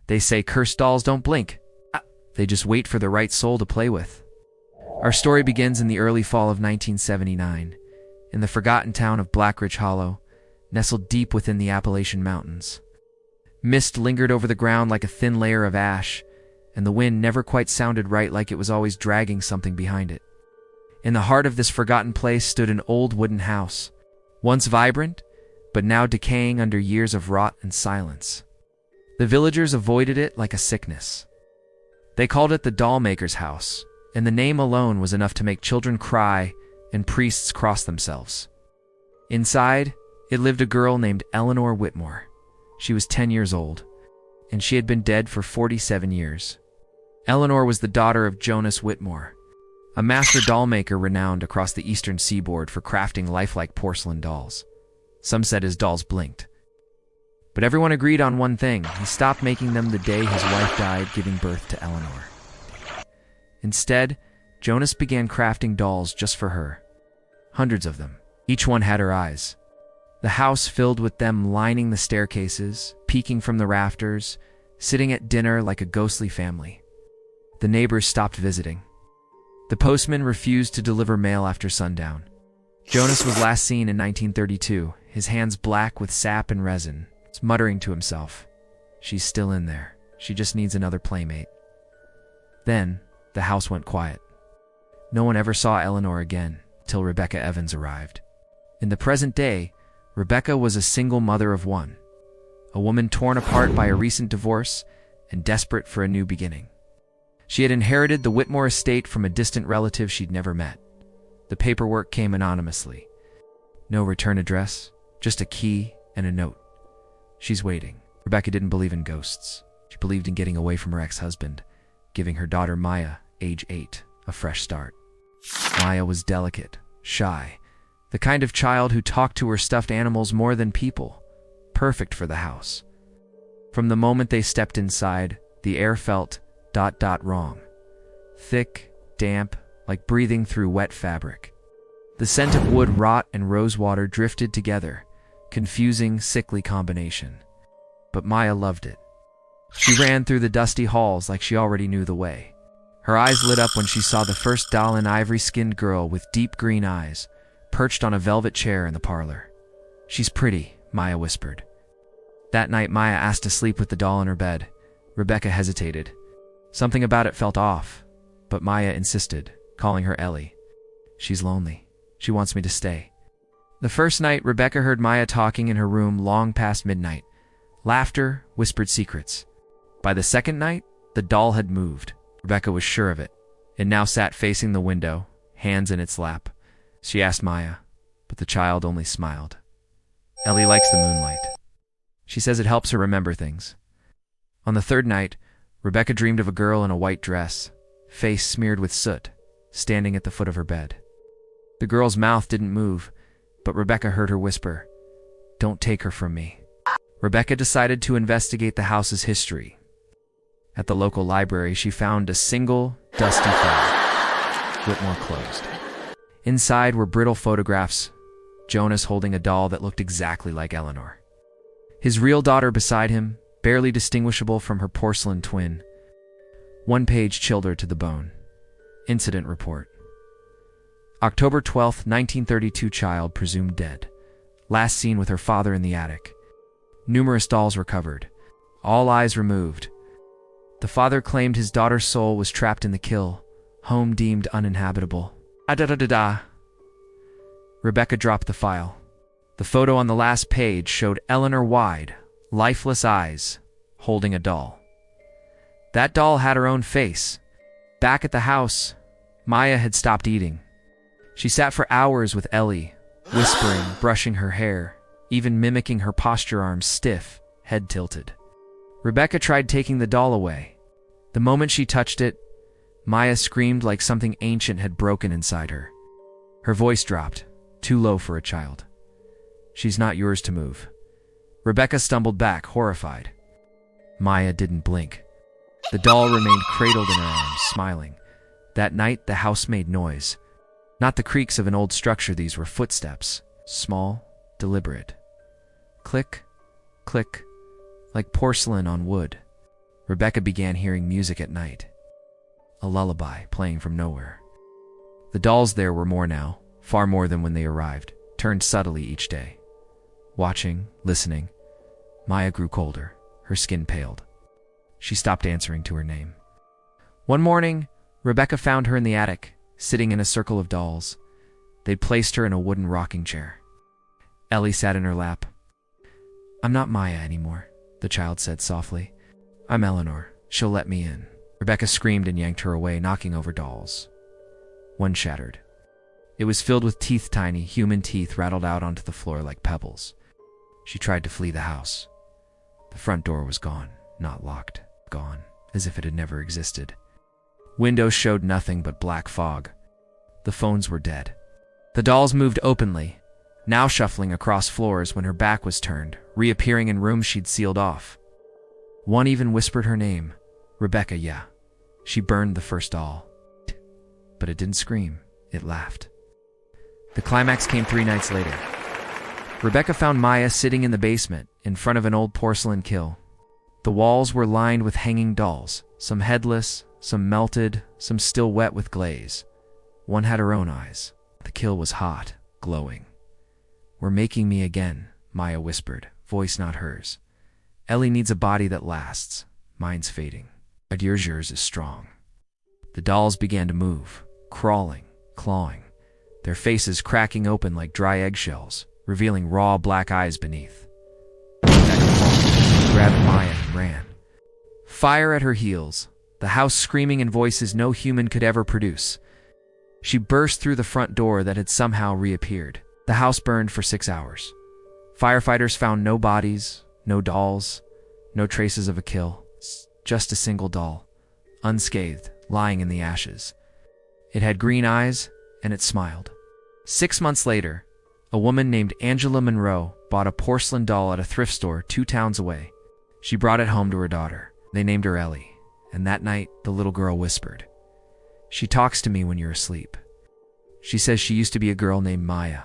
They say cursed dolls don't blink. They just wait for the right soul to play with. Our story begins in the early fall of 1979, in the forgotten town of Blackridge Hollow, nestled deep within the Appalachian Mountains. Mist lingered over the ground like a thin layer of ash, and the wind never quite sounded right, like it was always dragging something behind it. In the heart of this forgotten place stood an old wooden house, once vibrant, but now decaying under years of rot and silence. The villagers avoided it like a sickness. They called it the Dollmaker's house, and the name alone was enough to make children cry and priests cross themselves. Inside, it lived a girl named Eleanor Whitmore. She was 10 years old, and she had been dead for 47 years. Eleanor was the daughter of Jonas Whitmore, a master dollmaker renowned across the eastern seaboard for crafting lifelike porcelain dolls. Some said his dolls blinked. But everyone agreed on one thing: he stopped making them the day his wife died, giving birth to Eleanor. Instead, Jonas began crafting dolls just for her. Hundreds of them. Each one had her eyes. The house filled with them, lining the staircases, peeking from the rafters, sitting at dinner like a ghostly family. The neighbors stopped visiting. The postman refused to deliver mail after sundown. Jonas was last seen in 1932, his hands black with sap and resin, muttering to himself, "She's still in there. She just needs another playmate." Then, the house went quiet. No one ever saw Eleanor again, till Rebecca Evans arrived. In the present day, Rebecca was a single mother of one, a woman torn apart by a recent divorce and desperate for a new beginning. She had inherited the Whitmore estate from a distant relative she'd never met. The paperwork came anonymously. No return address, just a key and a note. She's waiting. Rebecca didn't believe in ghosts. She believed in getting away from her ex-husband, giving her daughter Maya, age 8, a fresh start. Maya was delicate, shy, the kind of child who talked to her stuffed animals more than people, perfect for the house. From the moment they stepped inside, the air felt ... wrong. Thick, damp, like breathing through wet fabric. The scent of wood rot and rosewater drifted together, confusing, sickly combination. But Maya loved it. She ran through the dusty halls like she already knew the way. Her eyes lit up when she saw the first doll, an ivory-skinned girl with deep green eyes, perched on a velvet chair in the parlor. "She's pretty," Maya whispered. That night, Maya asked to sleep with the doll in her bed. Rebecca hesitated. Something about it felt off, but Maya insisted, calling her Ellie. "She's lonely. She wants me to stay." The first night, Rebecca heard Maya talking in her room long past midnight. Laughter, whispered secrets. By the second night, the doll had moved. Rebecca was sure of it. It now sat facing the window, hands in its lap. She asked Maya, but the child only smiled. "Ellie likes the moonlight. She says it helps her remember things." On the third night, Rebecca dreamed of a girl in a white dress, face smeared with soot, standing at the foot of her bed. The girl's mouth didn't move, but Rebecca heard her whisper, "Don't take her from me." Rebecca decided to investigate the house's history. At the local library, she found a single, dusty file. Whitmore closed. Inside were brittle photographs, Jonas holding a doll that looked exactly like Eleanor. His real daughter beside him, barely distinguishable from her porcelain twin. One page chilled her to the bone. Incident report. October 12, 1932, child presumed dead. Last seen with her father in the attic. Numerous dolls recovered. All eyes removed. The father claimed his daughter's soul was trapped in the kill. Home deemed uninhabitable. Rebecca dropped the file. The photo on the last page showed Eleanor wide, lifeless eyes, holding a doll. That doll had her own face. Back at the house, Maya had stopped eating. She sat for hours with Ellie, whispering, brushing her hair, even mimicking her posture, arms stiff, head tilted. Rebecca tried taking the doll away. The moment she touched it, Maya screamed like something ancient had broken inside her. Her voice dropped, too low for a child. "She's not yours to move." Rebecca stumbled back, horrified. Maya didn't blink. The doll remained cradled in her arms, smiling. That night, the house made noise. Not the creaks of an old structure, these were footsteps, small, deliberate. Click, click, like porcelain on wood. Rebecca began hearing music at night, a lullaby playing from nowhere. The dolls there were more now, far more than when they arrived, turned subtly each day. Watching, listening, Maya grew colder, her skin paled. She stopped answering to her name. One morning, Rebecca found her in the attic, sitting in a circle of dolls. They'd placed her in a wooden rocking chair. Ellie sat in her lap. "I'm not Maya anymore," the child said softly. "I'm Eleanor. She'll let me in." Rebecca screamed and yanked her away, knocking over dolls. One shattered. It was filled with teeth, tiny, human teeth rattled out onto the floor like pebbles. She tried to flee the house. The front door was gone, not locked, gone, as if it had never existed. Windows showed nothing but black fog. The phones were dead. The dolls moved openly, now shuffling across floors when her back was turned, reappearing in rooms she'd sealed off. One even whispered her name, Rebecca. Yeah. She burned the first doll. But it didn't scream, it laughed. The climax came 3 nights later. Rebecca found Maya sitting in the basement, in front of an old porcelain kiln. The walls were lined with hanging dolls, some headless, some melted, some still wet with glaze. One had her own eyes. The kiln was hot, glowing. "We're making me again," Maya whispered, voice not hers. "Ellie needs a body that lasts. Mine's fading. But yours is strong." The dolls began to move, crawling, clawing, their faces cracking open like dry eggshells, revealing raw black eyes beneath. Rebecca paused, grabbed Maya and ran. Fire at her heels, the house screaming in voices no human could ever produce. She burst through the front door that had somehow reappeared. The house burned for 6 hours. Firefighters found no bodies, no dolls, no traces of a kill, just a single doll, unscathed, lying in the ashes. It had green eyes, and it smiled. 6 months later, a woman named Angela Monroe bought a porcelain doll at a thrift store 2 towns away. She brought it home to her daughter. They named her Ellie, and that night, the little girl whispered, "She talks to me when you're asleep. She says she used to be a girl named Maya.